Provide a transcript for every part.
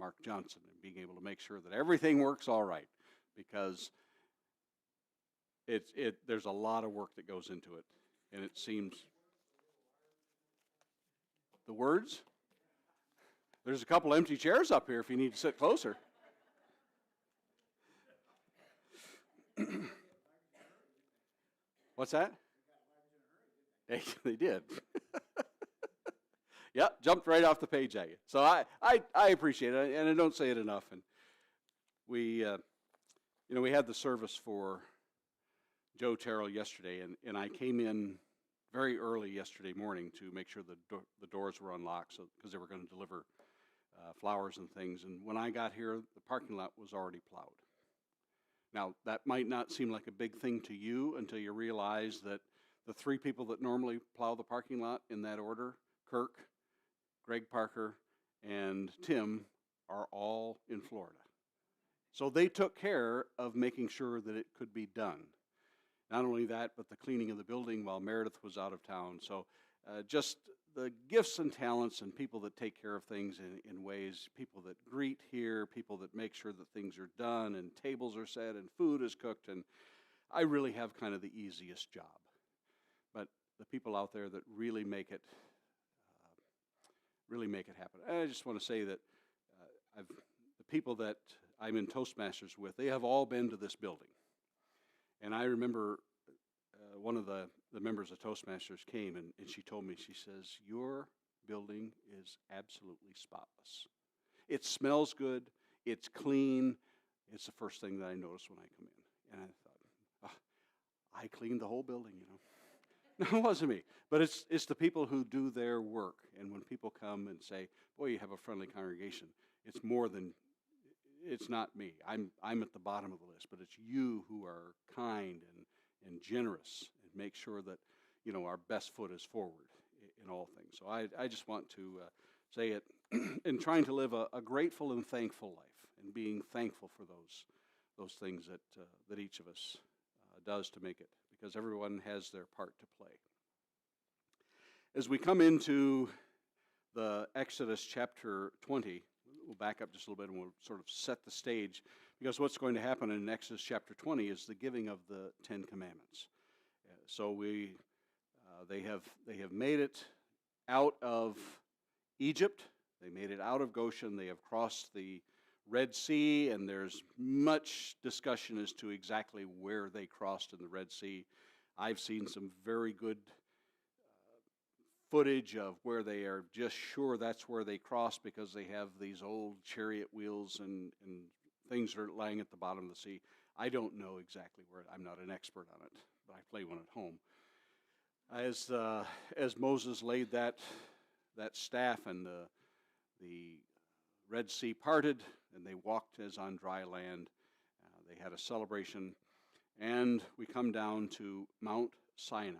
Mark Johnson and being able to make sure that everything works all right, because there's a lot of work that goes into it, and it seems the words. There's a couple empty chairs up here if you need to sit closer. What's that? They did. Yep, jumped right off the page at you. So I appreciate it, and I don't say it enough. And we had the service for Joe Terrell yesterday, and I came in very early yesterday morning to make sure the doors were unlocked, because they were going to deliver flowers and things. And when I got here, the parking lot was already plowed. Now, that might not seem like a big thing to you until you realize that the three people that normally plow the parking lot in that order, Kirk, Greg Parker, and Tim, are all in Florida. So they took care of making sure that it could be done. Not only that, but the cleaning of the building while Meredith was out of town. So just the gifts and talents and people that take care of things in ways, people that greet here, people that make sure that things are done and tables are set and food is cooked. And I really have kind of the easiest job. But the people out there that really make it happen. And I just want to say that the people that I'm in Toastmasters with, they have all been to this building. And I remember one of the members of Toastmasters came, and she told me, she says, "Your building is absolutely spotless. It smells good. It's clean. It's the first thing that I notice when I come in." And I thought, I cleaned the whole building, you know. No, it wasn't me. But it's the people who do their work. And when people come and say, "Boy, you have a friendly congregation," it's more than, it's not me. I'm at the bottom of the list, but it's you who are kind and generous and make sure that, you know, our best foot is forward in all things. So I just want to say it in trying to live a grateful and thankful life, and being thankful for those things that each of us does to make it, because everyone has their part to play. As we come into the Exodus chapter 20, we'll back up just a little bit and we'll sort of set the stage, because what's going to happen in Exodus chapter 20 is the giving of the Ten Commandments. So they have made it out of Egypt. They made it out of Goshen. They have crossed the Red Sea, and there's much discussion as to exactly where they crossed in the Red Sea. I've seen some very good footage of where they are just sure that's where they crossed, because they have these old chariot wheels and things that are lying at the bottom of the sea. I don't know exactly where. I'm not an expert on it, but I play one at home. As Moses laid that staff, and the Red Sea parted, and they walked as on dry land. They had a celebration, and we come down to Mount Sinai.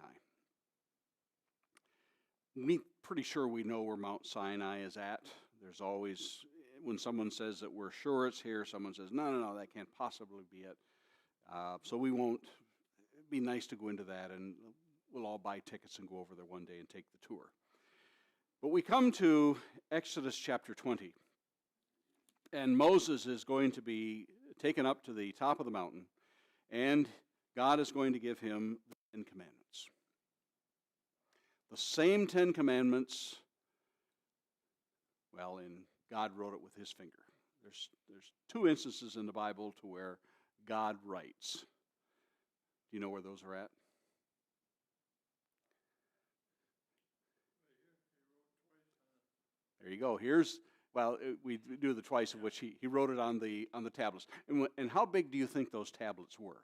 We're pretty sure we know where Mount Sinai is at. There's always, when someone says that we're sure it's here, someone says, no, that can't possibly be it. So we won't. It'd be nice to go into that, and we'll all buy tickets and go over there one day and take the tour. But we come to Exodus chapter 20. And Moses is going to be taken up to the top of the mountain, and God is going to give him the Ten Commandments. The same Ten Commandments, well, God wrote it with his finger. There's two instances in the Bible to where God writes. Do you know where those are at? There you go. We do the twice, of which he wrote it on the tablets. And how big do you think those tablets were?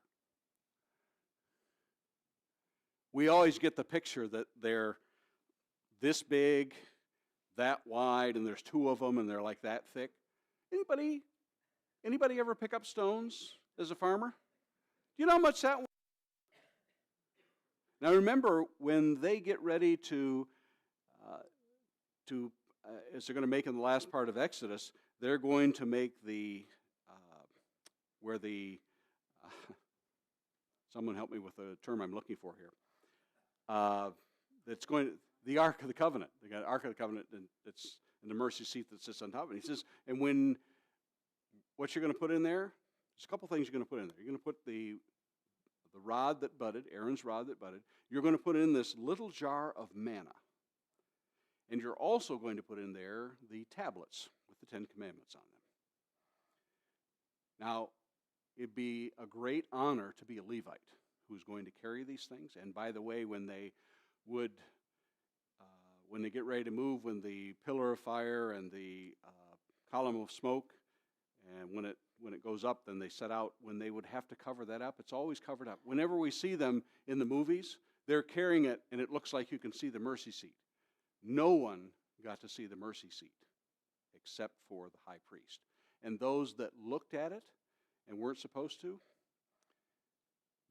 We always get the picture that they're this big, that wide, and there's two of them, and they're like that thick. Anybody ever pick up stones as a farmer? Do you know how much that was? Now remember, when they get ready as they're going to make in the last part of Exodus, they're going to make someone help me with the term I'm looking for here. The Ark of the Covenant. They got Ark of the Covenant, and it's in the mercy seat that sits on top of it. He says, and when what you're going to put in there, there's a couple things you're going to put in there. You're going to put the rod that budded, Aaron's rod that budded. You're going to put in this little jar of manna. And you're also going to put in there the tablets with the 10 Commandments on them. Now, it'd be a great honor to be a Levite who's going to carry these things. And by the way, when they get ready to move, when the pillar of fire and the column of smoke, and when it goes up, then they set out, when they would have to cover that up, it's always covered up. Whenever we see them in the movies, they're carrying it, and it looks like you can see the mercy seat. No one got to see the mercy seat except for the high priest. And those that looked at it and weren't supposed to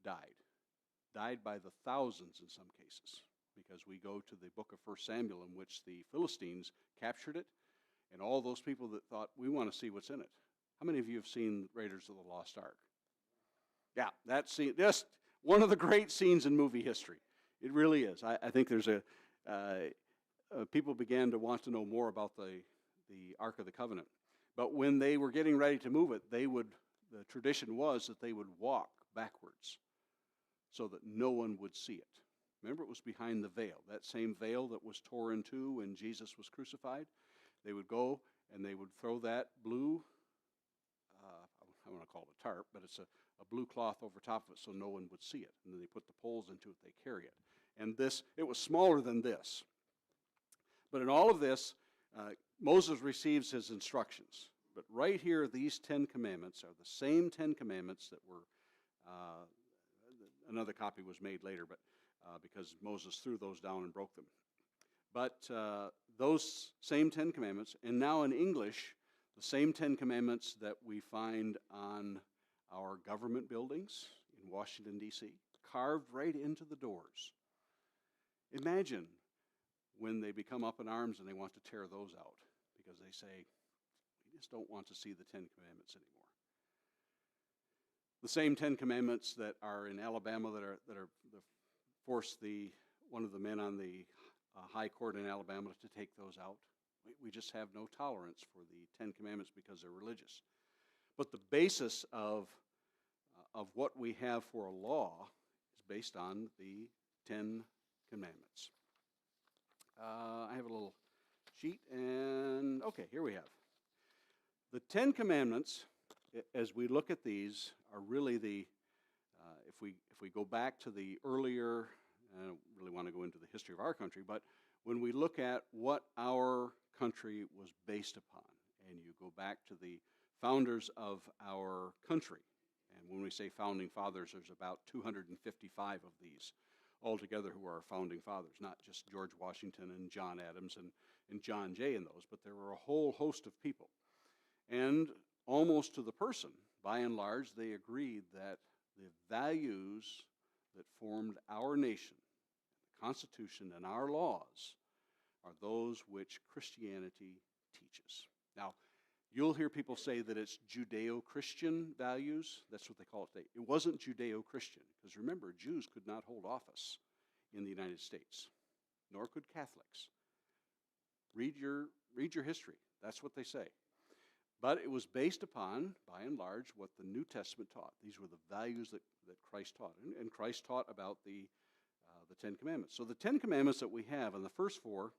died by the thousands in some cases, because we go to the book of 1 Samuel in which the Philistines captured it, and all those people that thought, we want to see what's in it. How many of you have seen Raiders of the Lost Ark? Yeah, that scene, just one of the great scenes in movie history. It really is. I think there's people began to want to know more about the Ark of the Covenant. But when they were getting ready to move it, the tradition was that they would walk backwards so that no one would see it. Remember, it was behind the veil, that same veil that was torn in two when Jesus was crucified. They would go and they would throw that blue, I want to call it a tarp, but it's a blue cloth over top of it so no one would see it. And then they put the poles into it, they carry it. And it was smaller than this. But in all of this, Moses receives his instructions. But right here, these 10 Commandments are the same 10 Commandments that were, another copy was made later, but because Moses threw those down and broke them. But those same 10 Commandments, and now in English, the same 10 Commandments that we find on our government buildings in Washington, D.C., carved right into the doors. Imagine when they become up in arms and they want to tear those out because they say, we just don't want to see the 10 Commandments anymore. The same 10 Commandments that are in Alabama that force one of the men on the high court in Alabama to take those out. We just have no tolerance for the 10 Commandments because they're religious. But the basis of what we have for a law is based on the 10 Commandments. I have a little sheet, and okay, here we have. The 10 Commandments, as we look at these, are really if we go back to the earlier, I don't really want to go into the history of our country, but when we look at what our country was based upon, and you go back to the founders of our country, and when we say founding fathers, there's about 255 of these altogether who are our founding fathers, not just George Washington and John Adams and John Jay and those, but there were a whole host of people. And almost to the person, by and large, they agreed that the values that formed our nation, the Constitution and our laws, are those which Christianity teaches. Now, you'll hear people say that it's Judeo-Christian values. That's what they call it today. It wasn't Judeo-Christian, because remember, Jews could not hold office in the United States, nor could Catholics. Read your history. That's what they say. But it was based upon, by and large, what the New Testament taught. These were the values that Christ taught. And Christ taught about the 10 Commandments. So the 10 Commandments that we have, and the first four,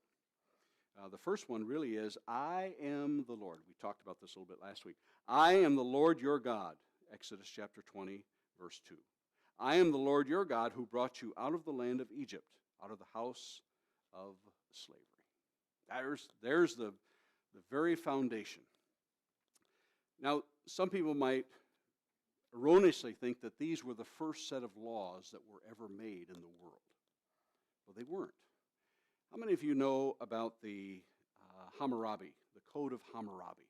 the first one really is, I am the Lord. We talked about this a little bit last week. I am the Lord your God. Exodus chapter 20, verse 2. I am the Lord your God who brought you out of the land of Egypt, out of the house of slavery. There's the very foundation. Now, some people might erroneously think that these were the first set of laws that were ever made in the world. Well, they weren't. How many of you know about the Hammurabi, the Code of Hammurabi?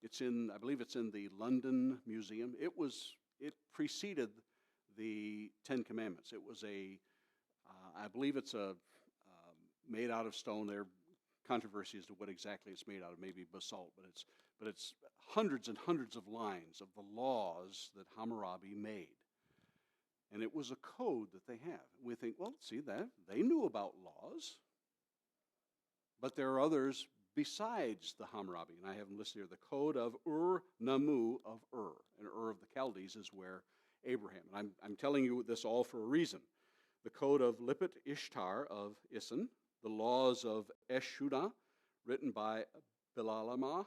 I believe it's in the London Museum. It preceded the 10 Commandments. It was I believe it's made out of stone. There are controversy as to what exactly it's made out of, maybe basalt, but it's hundreds and hundreds of lines of the laws that Hammurabi made. And it was a code that they have. We think, well, see that? They knew about laws. But there are others besides the Hammurabi, and I have them listed here, the code of Ur-Nammu of Ur. And Ur of the Chaldees is where Abraham. And I'm telling you this all for a reason. The code of Lipit Ishtar of Isin, the laws of Eshuna, written by Bilalama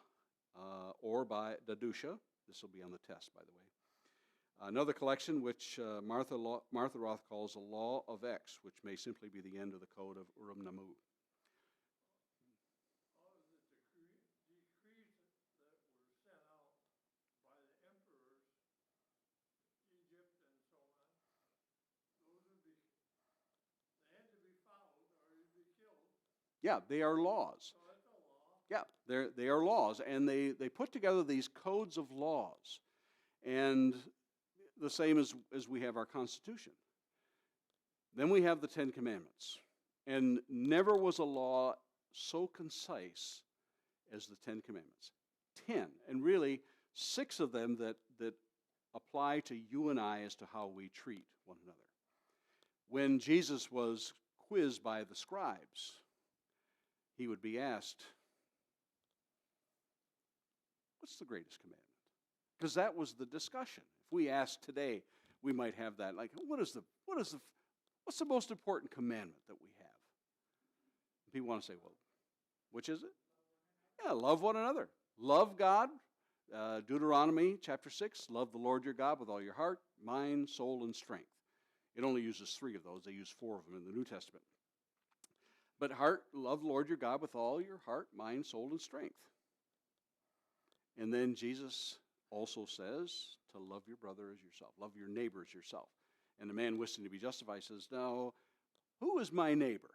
or by Dadusha. This will be on the test, by the way. Another collection which Martha Roth calls a Law of X, which may simply be the end of the code of Urim-Nammu. Yeah, they are laws. Yeah, they are laws, and they put together these codes of laws, and the same as we have our Constitution. Then we have the Ten Commandments, and never was a law so concise as the Ten Commandments. 10, and really 6 of them that apply to you and I as to how we treat one another. When Jesus was quizzed by the scribes, he would be asked, what's the greatest commandment? Because that was the discussion. If we asked today, we might have that, like, what's the most important commandment that we have? People want to say, well, which is it? Yeah, love one another. Love God. Deuteronomy chapter 6, love the Lord your God with all your heart, mind, soul, and strength. It only uses 3 of those. They use 4 of them in the New Testament. But love the Lord your God with all your heart, mind, soul, and strength. And then Jesus also says to love your brother as yourself, love your neighbor as yourself. And the man wishing to be justified says, now, who is my neighbor?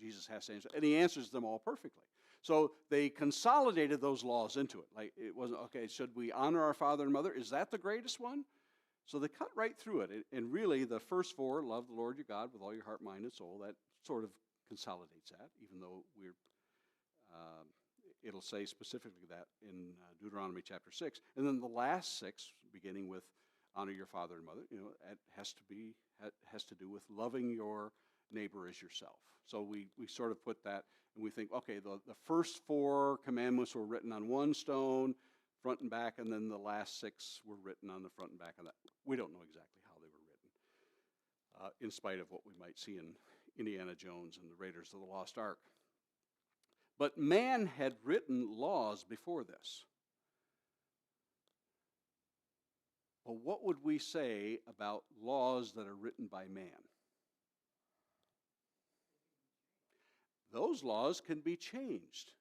Jesus has to answer, and he answers them all perfectly. So they consolidated those laws into it. Like, it wasn't, okay, should we honor our father and mother? Is that the greatest one? So they cut right through it. And really, the first 4, love the Lord your God with all your heart, mind, and soul, that sort of consolidates that, even though it'll say specifically that in Deuteronomy chapter 6. And then the last 6, beginning with honor your father and mother, it has to do with loving your neighbor as yourself. So we sort of put that, and we think, okay, the first 4 commandments were written on one stone, front and back, and then the last 6 were written on the front and back of that. We don't know exactly how they were written, in spite of what we might see in Indiana Jones and the Raiders of the Lost Ark. But man had written laws before this. Well, what would we say about laws that are written by man? Those laws can be changed.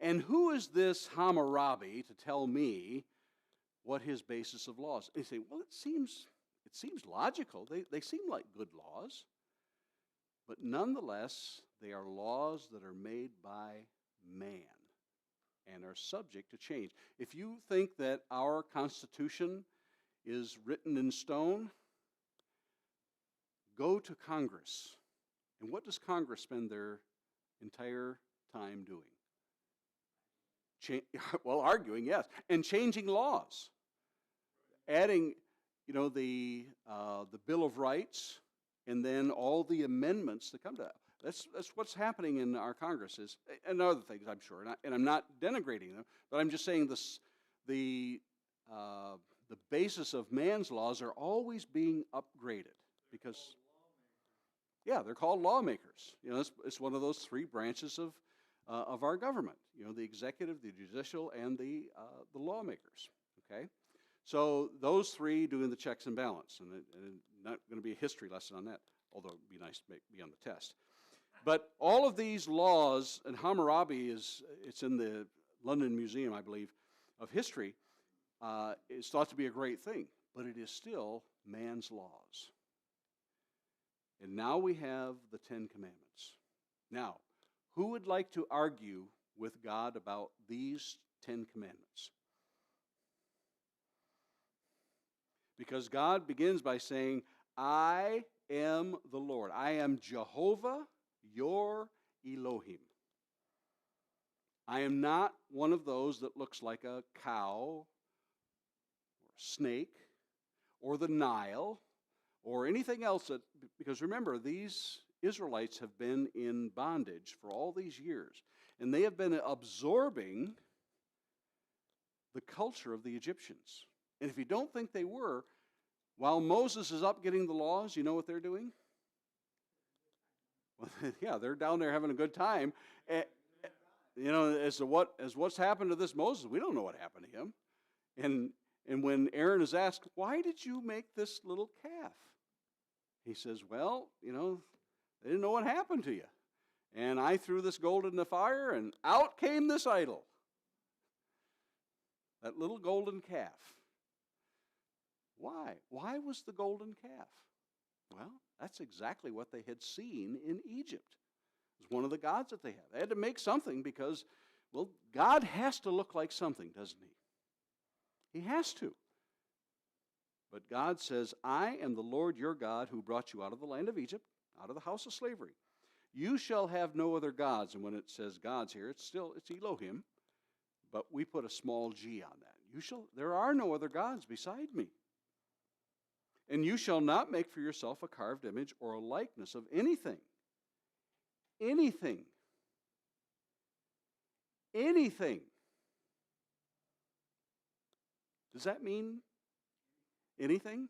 And who is this Hammurabi to tell me what his basis of laws? And you say, well, it seems logical. They seem like good laws. But nonetheless, they are laws that are made by man and are subject to change. If you think that our Constitution is written in stone, go to Congress. And what does Congress spend their entire time doing? Arguing, yes, and changing laws, adding, the Bill of Rights, and then all the amendments that come to that. That's what's happening in our Congress, and other things, I'm sure, and I'm not denigrating them, but I'm just saying the basis of man's laws are always being upgraded because, they're called lawmakers. It's one of those 3 branches of our government. The executive, the judicial, and the lawmakers. Okay, so those 3 doing the checks and balance, and not going to be a history lesson on that, although it'd be nice to be on the test. But all of these laws, and Hammurabi it's in the London Museum, I believe, of History. It's thought to be a great thing, but it is still man's laws. And now we have the 10 Commandments. Now, who would like to argue with God about these 10 Commandments? Because God begins by saying, I am the Lord. I am Jehovah, your Elohim. I am not one of those that looks like a cow or a snake or the Nile or anything else. Because remember, these Israelites have been in bondage for all these years. and they have been absorbing the culture of the Egyptians. And if you don't think they were, while Moses is up getting the laws, you know what they're doing? Well, yeah, they're down there having a good time. As what's happened to this Moses, we don't know what happened to him. And when Aaron is asked, why did you make this little calf? He says, well, they didn't know what happened to you. And I threw this gold in the fire, and out came this idol. That little golden calf. Why? Why was the golden calf? Well, that's exactly what they had seen in Egypt. It was one of the gods that they had. They had to make something because, well, God has to look like something, doesn't he? He has to. But God says, I am the Lord your God who brought you out of the land of Egypt, out of the house of slavery. You shall have no other gods. And when it says gods here, it's Elohim, but we put a small g on that. There are no other gods beside me. And you shall not make for yourself a carved image or a likeness of anything. Anything. Anything. Does that mean anything?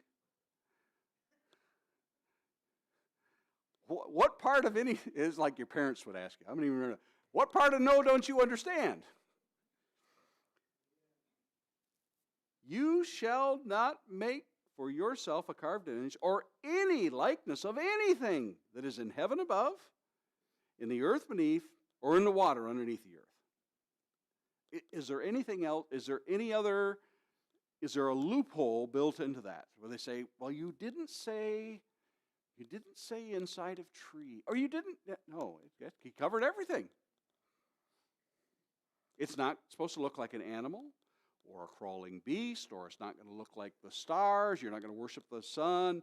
What part of any is like your parents would ask you. I don't even remember. What part of no don't you understand? You shall not make for yourself a carved image or any likeness of anything that is in heaven above, in the earth beneath, or in the water underneath the earth. Is there anything else? Is there a loophole built into that where they say, well, you didn't say inside of tree, or you didn't? No, he covered everything. It's not supposed to look like an animal or a crawling beast, or it's not going to look like the stars. You're not going to worship the sun,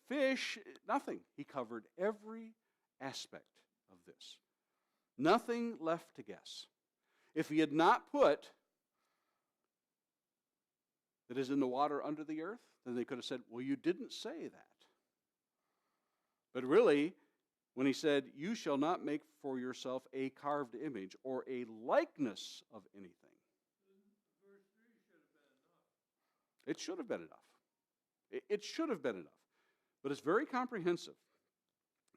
fish, nothing. He covered every aspect of this. Nothing left to guess. If he had not put that is in the water under the earth, then they could have said, well, you didn't say that. But really, when he said, you shall not make for yourself a carved image or a likeness of anything. Verse 3 should have been enough. It should have been enough. It should have been enough. But it's very comprehensive.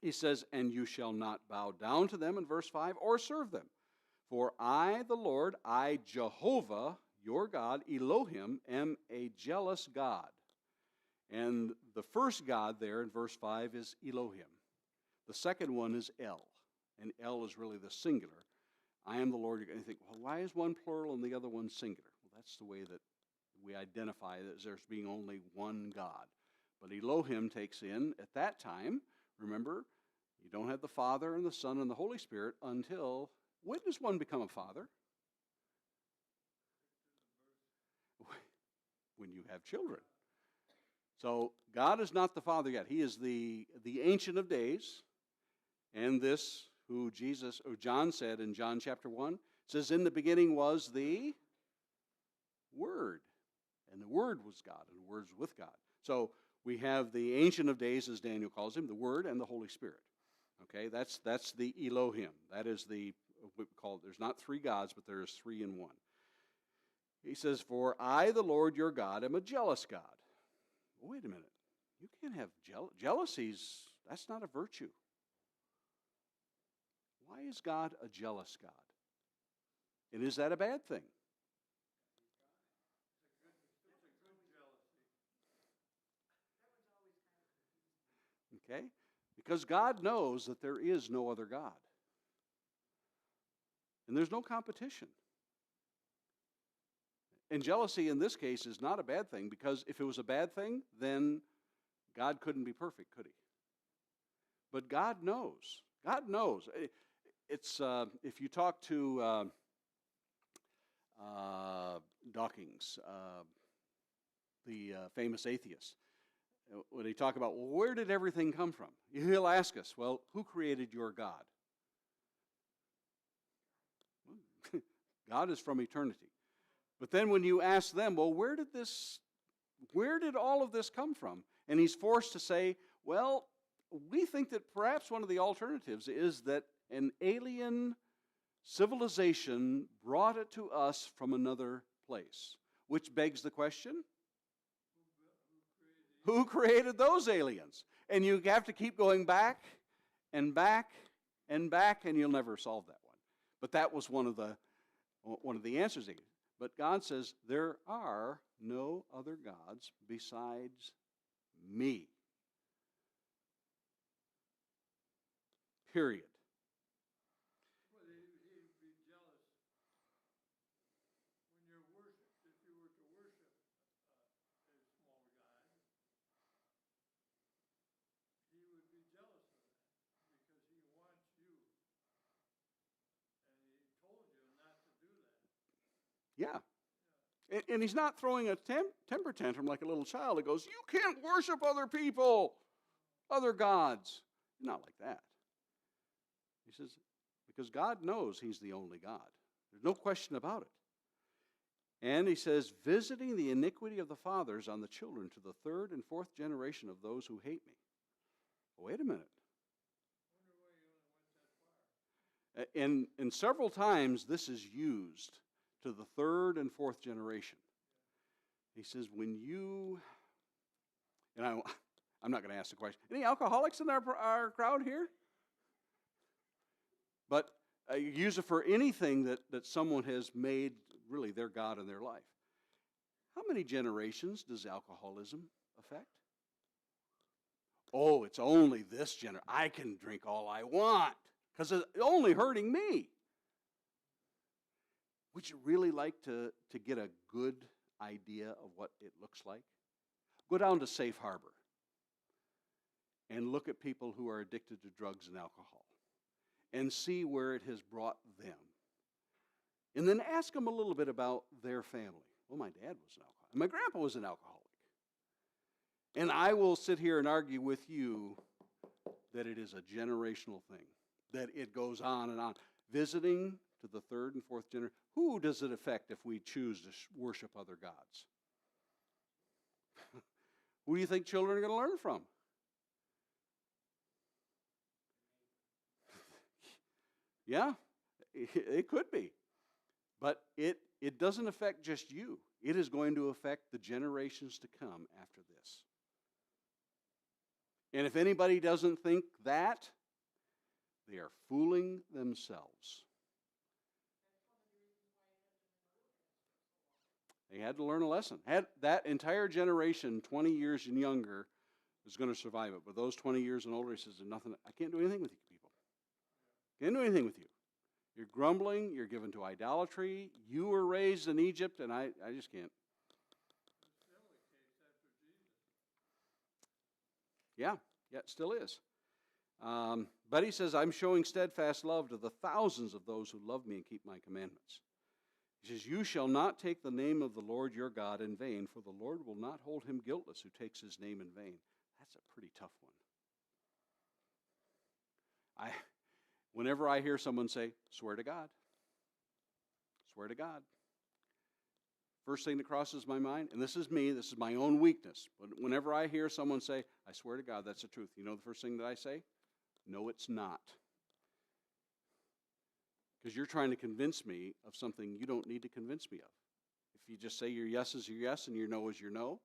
He says, and you shall not bow down to them in verse 5 or serve them. For I, the Lord, I, Jehovah, your God, Elohim, am a jealous God. And the first God there in verse 5 is Elohim. The second one is El. And El is really the singular. I am the Lord. You're going to think, well, why is one plural and the other one singular? Well, that's the way that we identify that there's being only one God. But Elohim takes in, at that time, remember, you don't have the Father and the Son and the Holy Spirit until, when does one become a father? When you have children. So God is not the Father yet. He is the Ancient of Days. And this, who John said in John chapter 1, says, in the beginning was the Word. And the Word was God, and the Word was with God. So we have the Ancient of Days, as Daniel calls him, the Word and the Holy Spirit. Okay, that's the Elohim. That is there's not three gods, but there is three in one. He says, for I, the Lord your God, am a jealous God. Wait a minute. You can't have jealousies. That's not a virtue. Why is God a jealous God? And is that a bad thing? It's a good jealousy. Okay? Because God knows that there is no other God. And there's no competition. And jealousy in this case is not a bad thing, because if it was a bad thing, then God couldn't be perfect, could he? But God knows. God knows. It's if you talk to Dawkins, the famous atheist, when he talk about, well, where did everything come from? He'll ask us, well, who created your God? God is from eternity. But then when you ask them, well, where did all of this come from? And he's forced to say, well, we think that perhaps one of the alternatives is that an alien Civilization brought it to us from another place, which begs the question, who created those aliens? And you have to keep going back and back and back, and you'll never solve that one. But that was one of the answers. But God says, there are no other gods besides me. Period. Well, he'd be jealous when you're worship. If you were to worship a small god, he would be jealous of that because he wants you, and he told you not to do that. Yeah. And he's not throwing a temper tantrum like a little child that goes, you can't worship other people, other gods. Not like that. He says, because God knows he's the only God. There's no question about it. And he says, visiting the iniquity of the fathers on the children to the third and fourth generation of those who hate me. Wait a minute. And several times this is used to the third and fourth generation. He says, when you, and I'm not going to ask the question, any alcoholics in our crowd here? But use it for anything that someone has made really their God in their life. How many generations does alcoholism affect? Oh, it's only this generation. I can drink all I want because it's only hurting me. Would you really like to get a good idea of what it looks like? Go down to Safe Harbor and look at people who are addicted to drugs and alcohol and see where it has brought them. And then ask them a little bit about their family. Well, my dad was an alcoholic. My grandpa was an alcoholic. And I will sit here and argue with you that it is a generational thing, that it goes on and on. Visiting to the third and fourth generation. Who does it affect if we choose to worship other gods? Who do you think children are going to learn from? Yeah, it could be. But it doesn't affect just you. It is going to affect the generations to come after this. And if anybody doesn't think that, they are fooling themselves. They had to learn a lesson. That entire generation, 20 years and younger, is going to survive it. But those 20 years and older, he says, nothing. I can't do anything with you people. Can't do anything with you. You're grumbling. You're given to idolatry. You were raised in Egypt, and I just can't. Yeah, it still is. But he says, I'm showing steadfast love to the thousands of those who love me and keep my commandments. He says, you shall not take the name of the Lord your God in vain, for the Lord will not hold him guiltless who takes his name in vain. That's a pretty tough one. Whenever I hear someone say, swear to God, swear to God, first thing that crosses my mind, and this is me, this is my own weakness, but whenever I hear someone say, I swear to God, that's the truth, you know the first thing that I say? No, it's not. Because you're trying to convince me of something you don't need to convince me of. If you just say your yes is your yes and your no is your no.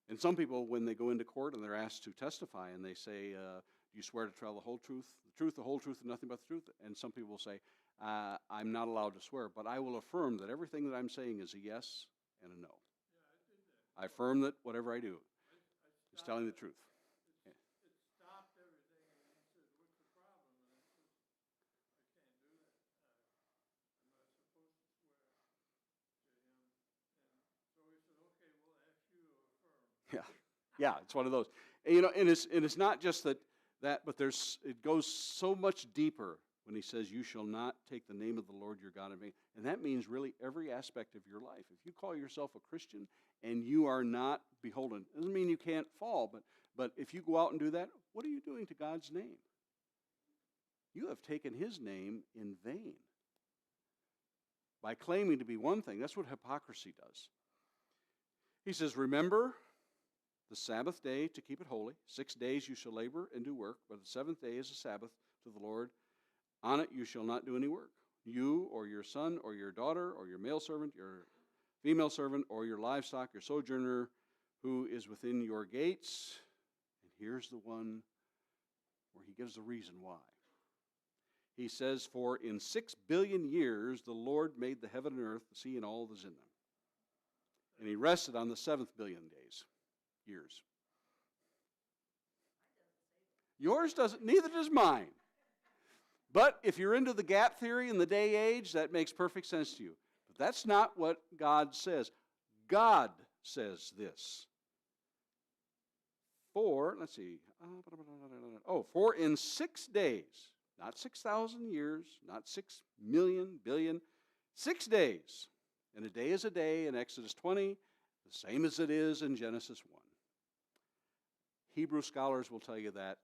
And some people, when they go into court and they're asked to testify and they say, do you swear to tell the whole truth, the whole truth, and nothing but the truth? And some people will say, I'm not allowed to swear, but I will affirm that everything that I'm saying is a yes and a no. I affirm that whatever I do is telling the truth. It stopped everything, and he said, what's the problem? And I said, I can't do that. I'm not supposed to swear to him. And so he said, okay, we'll ask you to affirm. Yeah, it's one of those. And, and it's not just that, but it goes so much deeper when he says, you shall not take the name of the Lord your God in vain. And that means really every aspect of your life. If you call yourself a Christian and you are not beholden, it doesn't mean you can't fall, but if you go out and do that, what are you doing to God's name? You have taken his name in vain. By claiming to be one thing, that's what hypocrisy does. He says, remember the Sabbath day to keep it holy. 6 days you shall labor and do work, but the seventh day is a Sabbath to the Lord. On it you shall not do any work. you or your son or your daughter or your male servant, your female servant, or your livestock, your sojourner who is within your gates. And here's the one where he gives the reason why. He says, for in 6 billion years the Lord made the heaven and earth, the sea, and all that is in them. And he rested on the 7th billion years. Yours doesn't, neither does mine. But if you're into the gap theory and the day age, that makes perfect sense to you. But that's not what God says. God says this. For, let's see, for in 6 days, not 6,000 years, not 6 million, billion, 6 days. And a day is a day in Exodus 20, the same as it is in Genesis 1. Hebrew scholars will tell you that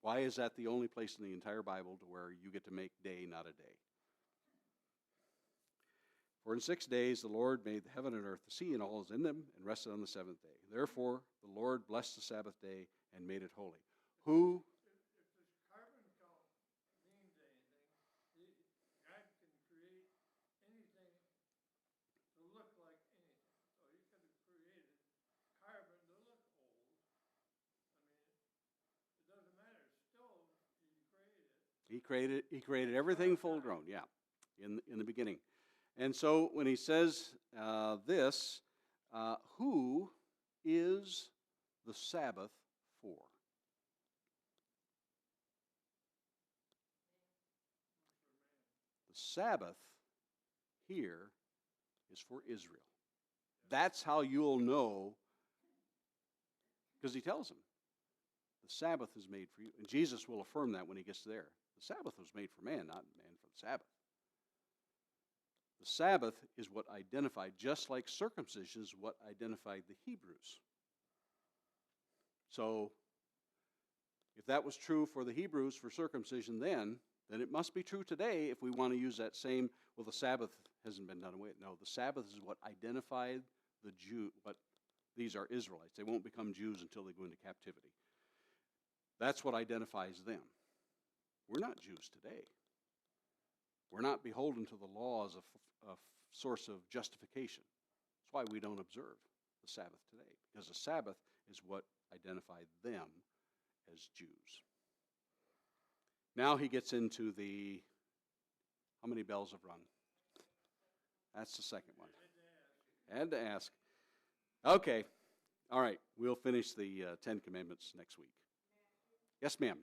why is that the only place in the entire Bible to where you get to make day, not a day? For in 6 days the Lord made the heaven and earth, the sea, and all is in them, and rested on the 7th day. Therefore the Lord blessed the Sabbath day and made it holy. Who? If this carbon count means anything, God can create anything to look like anything. So he could have created carbon to look old. I mean, it doesn't matter. Still, he created it. He created everything full grown, yeah, in the beginning. And so when he says this, who is the Sabbath for? The Sabbath here is for Israel. That's how you'll know, because he tells them, the Sabbath is made for you. And Jesus will affirm that when he gets there. The Sabbath was made for man, not man for the Sabbath. The Sabbath is what identified, just like circumcision is what identified the Hebrews. So, if that was true for the Hebrews for circumcision then it must be true today if we want to use that same, well, the Sabbath hasn't been done away. No, the Sabbath is what identified the Jew, but these are Israelites. They won't become Jews until they go into captivity. That's what identifies them. We're not Jews today. We're not beholden to the law as a source of justification. That's why we don't observe the Sabbath today, because the Sabbath is what identified them as Jews. Now he gets into the, how many bells have rung? That's the second one. I had to ask. Okay. All right. We'll finish the 10 Commandments next week. Yes, ma'am.